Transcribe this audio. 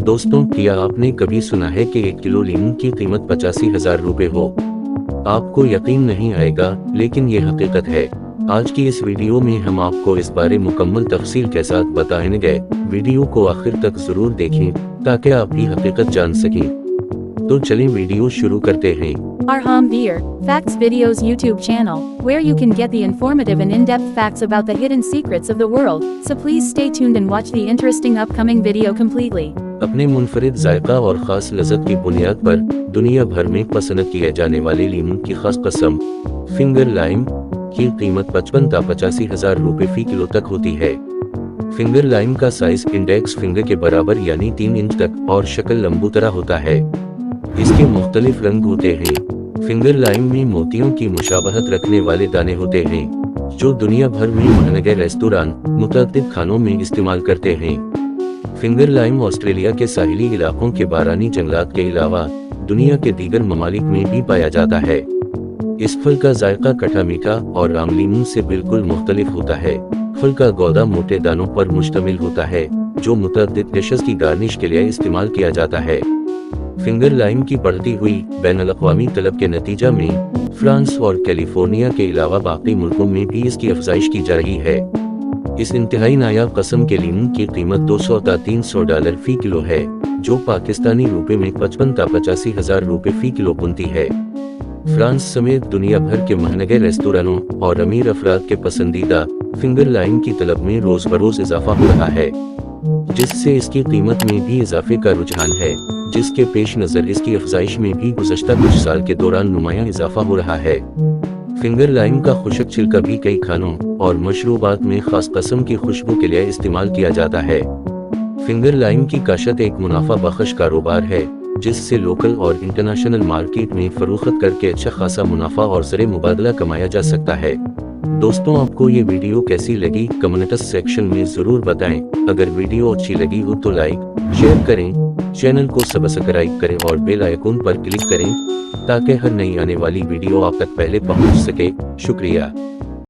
दोस्तों, क्या आपने कभी सुना है कि 1 किलो लीमू की कीमत 85,000 रुपए हो? आपको यकीन नहीं आएगा, लेकिन ये हकीकत है। आज की इस वीडियो में हम आपको इस बारे मुकम्मल तफसील के साथ बताएंगे। वीडियो को आखिर तक जरूर देखें ताकि आप भी हकीकत जान सकें। तो चलें वीडियो शुरू करते हैं। Arham Veer, Facts Videos YouTube channel, where you can get the informative and in-depth facts about the hidden secrets of the world, so please stay tuned and watch the interesting upcoming video completely. अपने मुनफरिद जायका और ख़ास लज़्ज़त की बुनियाद पर दुनिया भर में पसंद किए जाने वाले लीमू की खास किस्म फिंगर लाइम की कीमत 55 से 85,000 रुपए फी किलो तक होती है। फिंगर लाइम का साइज इंडेक्स फिंगर के बराबर यानी 3 इंच तक और शक्ल लंबू तरह होता है। इसके मुख्तलिफ रंग होते हैं। फिंगर लाइम में मोतियों की मुशाबहत रखने वाले दाने होते हैं, जो दुनिया भर में महंगे रेस्तोरां मुतअद्दिद खानों में इस्तेमाल करते हैं। फिंगर लाइम ऑस्ट्रेलिया के साहिली इलाकों के बारानी जंगलात के अलावा दुनिया के दीगर ममालिक में भी पाया जाता है। इस फल का जायका खट्टा मीठा और आम लीमू से बिल्कुल मुख्तलिफ होता है। फल का गौदा मोटे दानों पर मुश्तमिल होता है, जो मुतअद्दिद डिशेस की गार्निश के लिए इस्तेमाल किया जाता है। फिंगर लाइम की बढ़ती हुई बैनुल-अक़वामी तलब के नतीजा में फ्रांस और कैलिफोर्निया के अलावा बाकी मुल्कों में भी इसकी अफजाइश की जा रही है। इस इंतहाई नायाब किस्म के लीमू की कीमत $200 से $300 फी किलो है, जो पाकिस्तानी रुपए में 55 से 85,000 रुपए फी किलो बनती है। फ्रांस समेत दुनिया भर के महंगे रेस्तोरानों और अमीर अफराद के पसंदीदा फिंगर लाइम की तलब में रोज बरोज इजाफा हो रहा है, जिससे इसकी कीमत में भी इजाफे का रुझान है, जिसके पेश नज़र इसकी अफजाइश में भी गुज़श्ता कुछ साल के दौरान नुमायां इजाफा हो रहा है। फिंगर लाइम का खुशक छिलका भी कई खानों और मशरूबात में खास किस्म की खुशबू के लिए इस्तेमाल किया जाता है। फिंगर लाइम की काश्त एक मुनाफा बख्श कारोबार है, जिससे लोकल और इंटरनेशनल मार्केट में फरोख्त करके अच्छा खासा मुनाफा और ज़र मुबादला कमाया जा सकता है। दोस्तों, आपको ये वीडियो कैसी लगी कमेंट्स सेक्शन में ज़रूर बताएं। अगर वीडियो अच्छी लगी हो तो लाइक शेयर करें, चैनल को सब्सक्राइब करें और बेल आइकन पर क्लिक करें ताकि हर नई आने वाली वीडियो आप तक पहले पहुंच सके। शुक्रिया।